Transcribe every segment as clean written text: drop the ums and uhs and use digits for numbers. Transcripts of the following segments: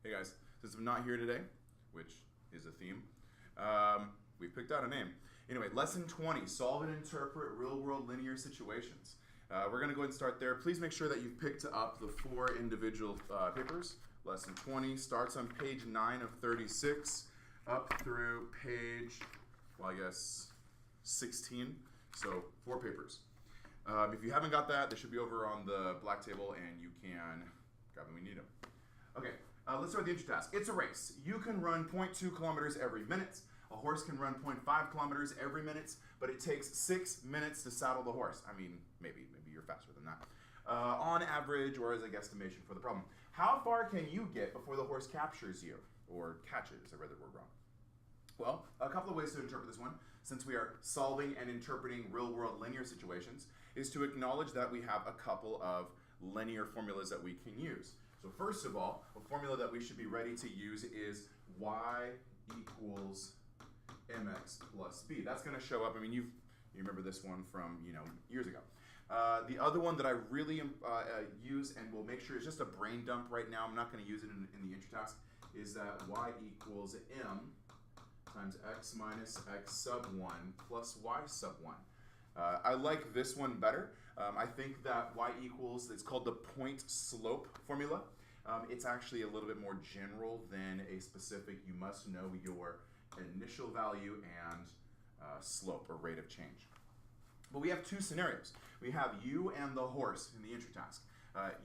Hey guys, since I'm not here today, which is a theme, we picked out a name. Anyway, lesson 20, solve and interpret real-world linear situations. We're going to go ahead and start there. Please make sure that you've picked up the 4 individual papers. Lesson 20 starts on page 9 of 36 up through page, well, I guess 16. So 4 papers. If you haven't got that, they should be over on the black table and you can grab them when you need them. Okay, let's start with the intro task. It's a race. You can run 0.2 kilometers every minute. A horse can run 0.5 kilometers every minute, but it takes 6 minutes to saddle the horse. I mean, maybe you're faster than that. On average, or as a guesstimation for the problem. How far can you get before the horse captures you? Or catches, I read the word wrong. Well, a couple of ways to interpret this one, since we are solving and interpreting real-world linear situations, is to acknowledge that we have a couple of linear formulas that we can use. So first of all, a formula that we should be ready to use is y equals mx plus b. That's going to show up. I mean, you remember this one from years ago. The other one that I really use and will make sure is just a brain dump right now. I'm not going to use it in the intro task. Is that y equals m times x minus x sub 1 plus y sub 1. I like this one better. I think that y equals, it's called the point slope formula. It's actually a little bit more general than a specific, you must know your initial value and slope or rate of change. But we have 2 scenarios. We have you and the horse in the intro task.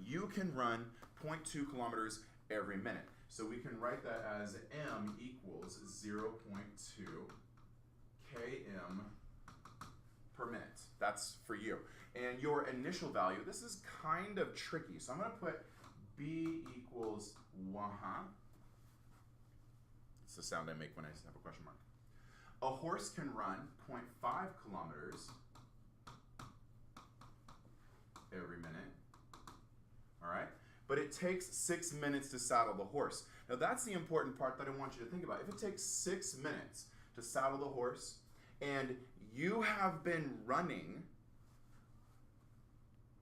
You can run 0.2 kilometers every minute. So we can write that as m equals 0.2 km per minute. That's for you. And your initial value, this is kind of tricky. So I'm going to put b equals 1. It's the sound I make when I have a question mark. A horse can run 0.5 kilometers every minute. All right? But it takes 6 minutes to saddle the horse. Now that's the important part that I want you to think about. If it takes 6 minutes to saddle the horse and you have been running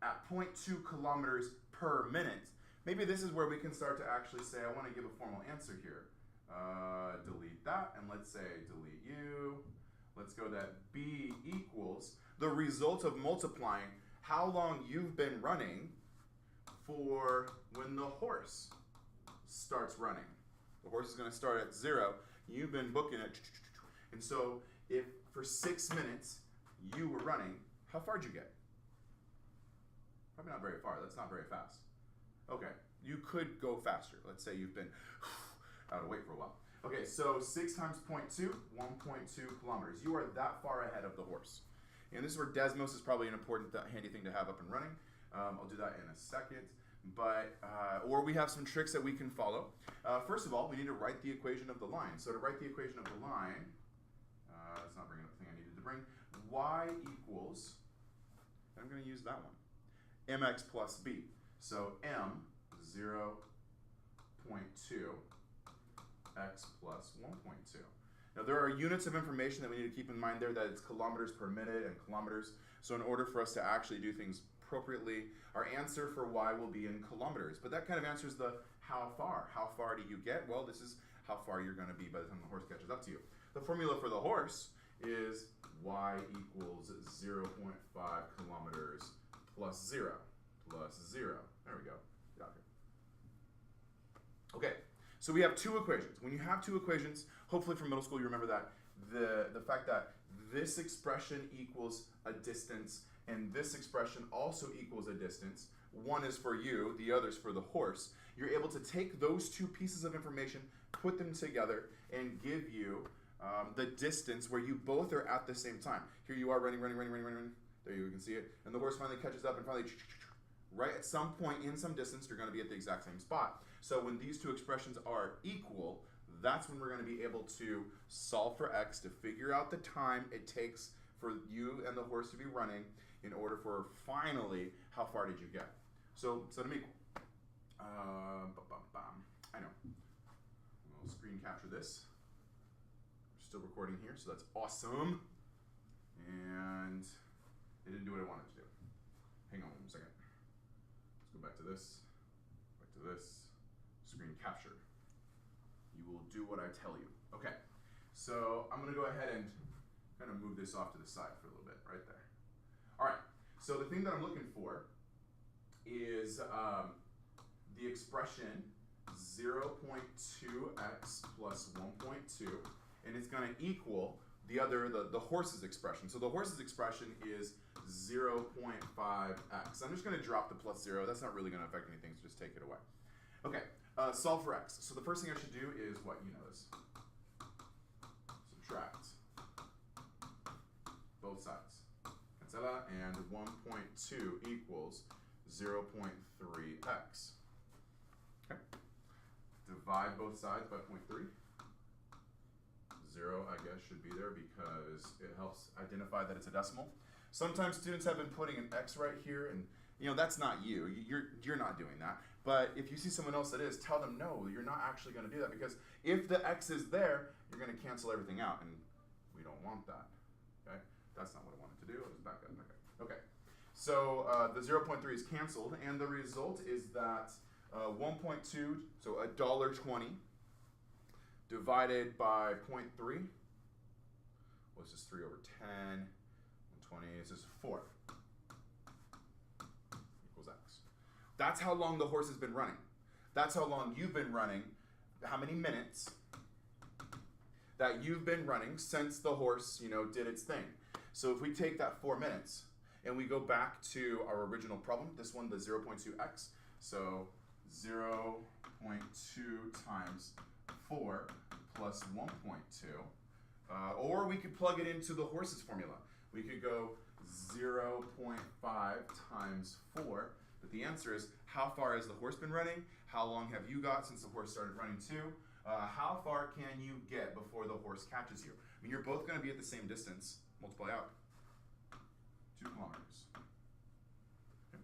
at 0.2 kilometers per minute, maybe this is where we can start to actually say, I want to give a formal answer here. Delete that, and let's say delete you. Let's go that b equals the result of multiplying how long you've been running for when the horse starts running. The horse is going to start at 0. You've been booking it. And so if for 6 minutes you were running, how far did you get? Probably not very far. That's not very fast. Okay, you could go faster. Let's say you've been out of weight for a while. Okay, so 6 times 0.2, 1.2 kilometers. You are that far ahead of the horse. And this is where Desmos is probably an important, handy thing to have up and running. I'll do that in a second. But, or we have some tricks that we can follow. First of all, we need to write the equation of the line. So to write the equation of the line, let's not bring up the thing I needed to bring. Y equals, I'm going to use that one, mx plus b. So m, 0.2, x plus 1.2. Now there are units of information that we need to keep in mind there, that it's kilometers per minute and kilometers. So in order for us to actually do things appropriately, our answer for y will be in kilometers. But that kind of answers the how far. How far do you get? Well, this is how far you're going to be by the time the horse catches up to you. The formula for the horse is y equals 0.5 kilometers plus 0 plus 0. There we go. Get out here. Okay, so we have 2 equations. When you have 2 equations, hopefully from middle school you remember that the fact that this expression equals a distance and this expression also equals a distance. One is for you, the other is for the horse. You're able to take those 2 pieces of information, put them together, and give you the distance where you both are at the same time. Here you are running. There you can see it. And the horse finally catches up and finally, right at some point in some distance, you're going to be at the exact same spot. So when these 2 expressions are equal, that's when we're going to be able to solve for x to figure out the time it takes for you and the horse to be running in order for finally, how far did you get? So set them equal. I know. We'll screen capture this. We're still recording here, so that's awesome. And it didn't do what I wanted to do. Hang on 1 second. Let's go back to this, screen capture. You will do what I tell you. Okay, so I'm going to go ahead and kind of move this off to the side for a little bit, right there. All right, so the thing that I'm looking for is the expression 0.2x plus 1.2, and it's going to equal the horse's expression. So the horse's expression is 0.5x. I'm just going to drop the plus 0. That's not really going to affect anything, so just take it away. Okay, solve for x. So the first thing I should do is what you know is subtract both sides. Cancela, and 1.2 equals 0.3x. Okay. Divide both sides by 0.3. 0, I guess, should be there because it helps identify that it's a decimal. Sometimes students have been putting an x right here, and that's not you. You're not doing that. But if you see someone else that is, tell them no, you're not actually going to do that, because if the x is there, you're going to cancel everything out, and we don't want that. Okay, that's not what I wanted to do. I'll just back up. Okay. So the 0.3 is canceled, and the result is that 1.2, so $1.20 divided by 0.3. What's this? 3 over 10. 120. This is 4. Equals x. That's how long the horse has been running. That's how long you've been running. How many minutes that you've been running since the horse, did its thing. So if we take that 4 minutes and we go back to our original problem, this one, the 0.2x. So 0.2 times 4 plus 1.2. Or we could plug it into the horse's formula. We could go 0.5 times 4. But the answer is, how far has the horse been running? How long have you got since the horse started running too? How far can you get before the horse catches you? I mean, you're both going to be at the same distance. Multiply out. 2 kilometers. Okay.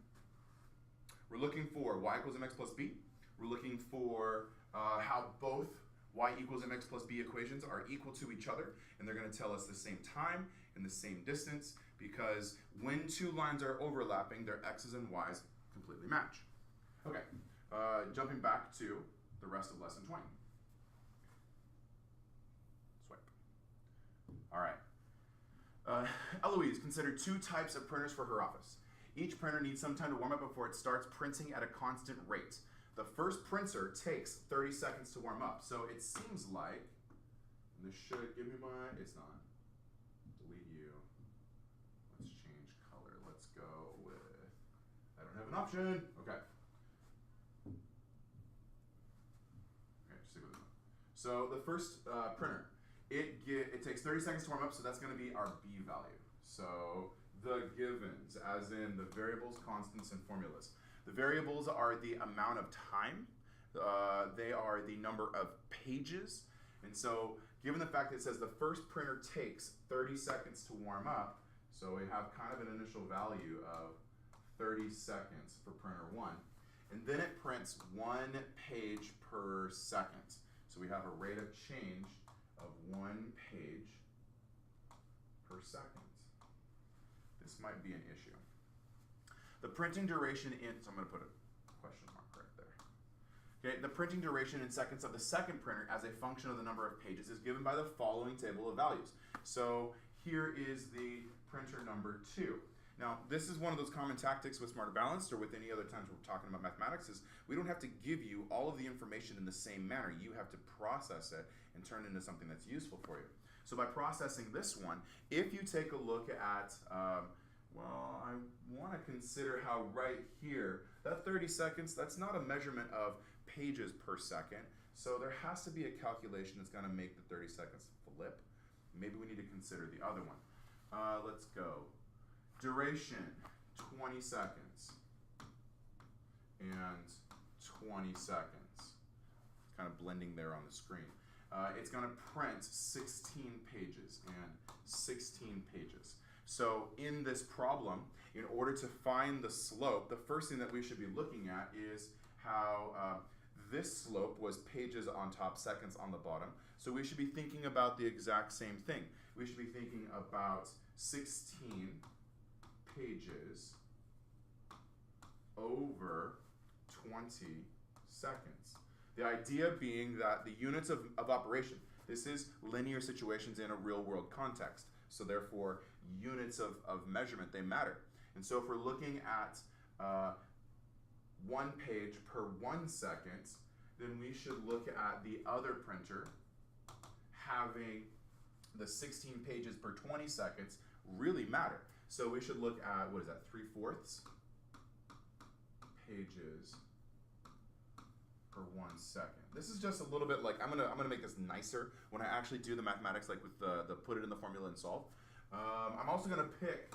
We're looking for y equals mx plus b. We're looking for how both y equals mx plus b equations are equal to each other, and they're going to tell us the same time and the same distance, because when two lines are overlapping, their x's and y's completely match. Okay, jumping back to the rest of lesson 20. Swipe. All right. Eloise considered 2 types of printers for her office. Each printer needs some time to warm up before it starts printing at a constant rate. The first printer takes 30 seconds to warm up. So it seems like, this should give me it's not. Delete you. Let's change color. Let's go with, I don't have an option. Okay. Okay, just stick with it. So the first printer, it takes 30 seconds to warm up, so that's going to be our B value. So the givens, as in the variables, constants, and formulas. The variables are the amount of time. They are the number of pages. And so given the fact that it says the first printer takes 30 seconds to warm up, so we have kind of an initial value of 30 seconds for printer 1. And then it prints 1 page per second. So we have a rate of change of 1 page per second. This might be an issue. The printing duration so I'm going to put a question mark right there. Okay, the printing duration in seconds of the second printer as a function of the number of pages is given by the following table of values. So here is the printer number 2. Now, this is one of those common tactics with Smarter Balanced or with any other times we're talking about mathematics, is we don't have to give you all of the information in the same manner. You have to process it and turn it into something that's useful for you. So by processing this one, if you take a look at, well, I want to consider how right here, that 30 seconds, that's not a measurement of pages per second. So there has to be a calculation that's going to make the 30 seconds flip. Maybe we need to consider the other one. Let's go. Duration, 20 seconds. And 20 seconds. Kind of blending there on the screen. It's going to print 16 pages and 16 pages. So in this problem, in order to find the slope, the first thing that we should be looking at is how this slope was pages on top, seconds on the bottom. So we should be thinking about the exact same thing. We should be thinking about 16 pages over 20 seconds. The idea being that the units of operation, this is linear situations in a real world context. So therefore, units of measurement, they matter. And so if we're looking at 1 page per 1 second, then we should look at the other printer having the 16 pages per 20 seconds really matter. So we should look at, what is that, 3/4 pages per 1 second. This is just a little bit like, I'm gonna make this nicer when I actually do the mathematics, like with the put it in the formula and solve. I'm also gonna pick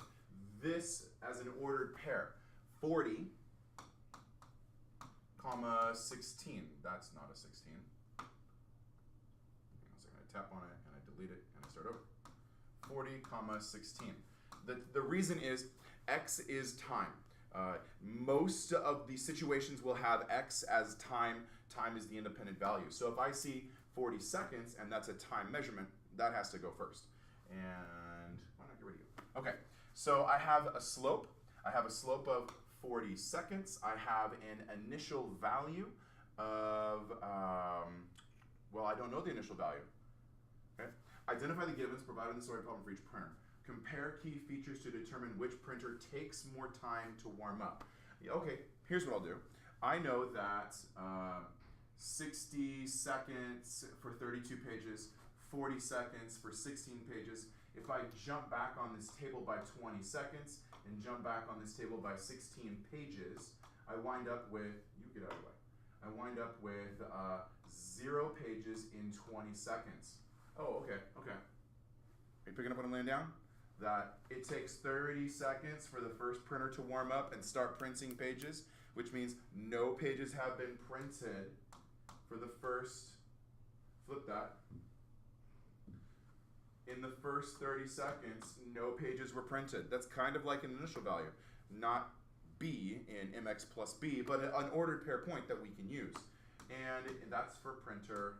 this as an ordered pair. 40, comma 16. That's not a 16. Hang on a second, I tap on it and I delete it and I start over. 40, comma 16. The reason is x is time. Most of the situations will have x as time. Time is the independent value. So if I see 40 seconds and that's a time measurement, that has to go first. And why not get rid of you? Okay, so I have a slope. I have a slope of 40 seconds. I have an initial value of, well, I don't know the initial value. Okay. Identify the givens provided in the story problem for each printer. Compare key features to determine which printer takes more time to warm up. Okay, here's what I'll do. I know that 60 seconds for 32 pages, 40 seconds for 16 pages. If I jump back on this table by 20 seconds and jump back on this table by 16 pages, I wind up with, you get out of the way, I wind up with 0 pages in 20 seconds. Oh, okay. Are you picking up what I'm laying down? That it takes 30 seconds for the first printer to warm up and start printing pages, which means no pages have been printed for the first, flip that. In the first 30 seconds, no pages were printed. That's kind of like an initial value, not B in MX plus B, but an ordered pair point that we can use. And that's for printer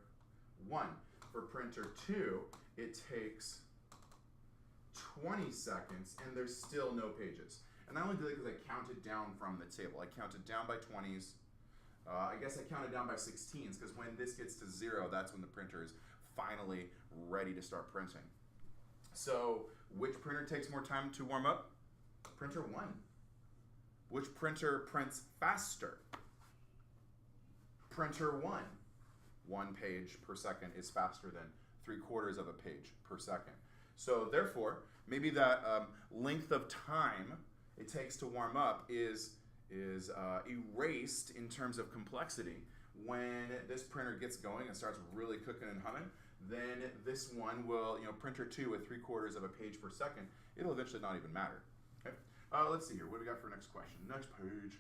1. For printer 2, it takes 20 seconds and there's still no pages. And I only did it because I counted down from the table. I counted down by 20s. I guess I counted down by 16s because when this gets to 0, that's when the printer is finally ready to start printing. So which printer takes more time to warm up? Printer 1. Which printer prints faster? Printer 1. 1 page per second is faster than 3/4 of a page per second. So therefore, maybe that length of time it takes to warm up is erased in terms of complexity when this printer gets going and starts really cooking and humming. Then this one will, printer 2 with 3/4 of a page per second, it'll eventually not even matter. Okay. Let's see here. What do we got for next question? Next page.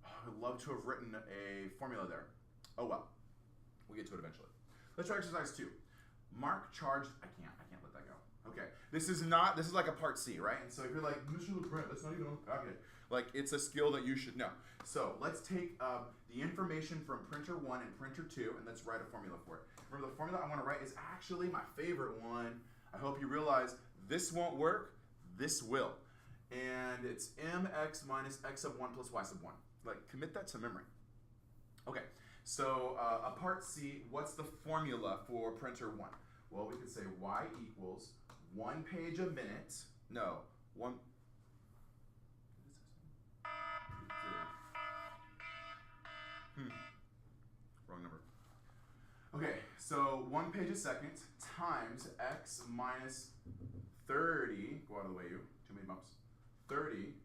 Oh, I'd love to have written a formula there. Oh well. We'll get to it eventually. Let's try exercise 2. Mark charged. I can't let that go. Okay. This is like a part C, right? And so if you're like, Mr. LeBrun, that's not even okay. Like it's a skill that you should know. So let's take the information from printer 1 and printer 2 and let's write a formula for it. Remember the formula I want to write is actually my favorite one. I hope you realize this won't work, this will. And it's mx minus x sub 1 plus y sub 1. Like commit that to memory. Okay. So a part C, what's the formula for printer 1? Well, we could say y equals 1 page a minute. No, Wrong number. Okay, so 1 page a second times x minus 30, go out of the way you, too many bumps, 30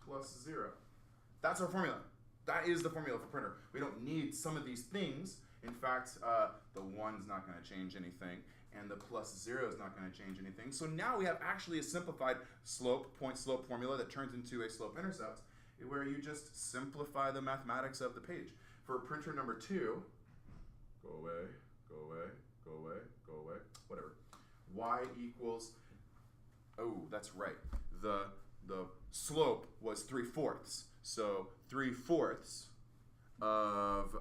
plus 0. That's our formula. That is the formula for printer. We don't need some of these things. In fact, the 1's not going to change anything, and the plus 0 is not going to change anything. So now we have actually a simplified point-slope formula that turns into a slope-intercept, where you just simplify the mathematics of the page. For printer number 2, go away, go away, go away, go away, whatever. Y equals, oh, that's right. The slope was 3/4. So 3/4 of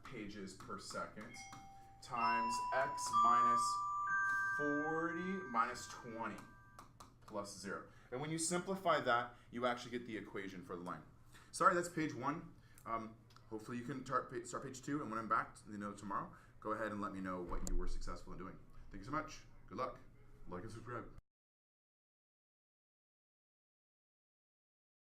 pages per second times x minus 40 minus 20 plus 0. And when you simplify that, you actually get the equation for the line. Sorry, that's page 1. hopefully you can start page 2, and when I'm back, tomorrow, go ahead and let me know what you were successful in doing. Thank you so much. Good luck. Like and subscribe.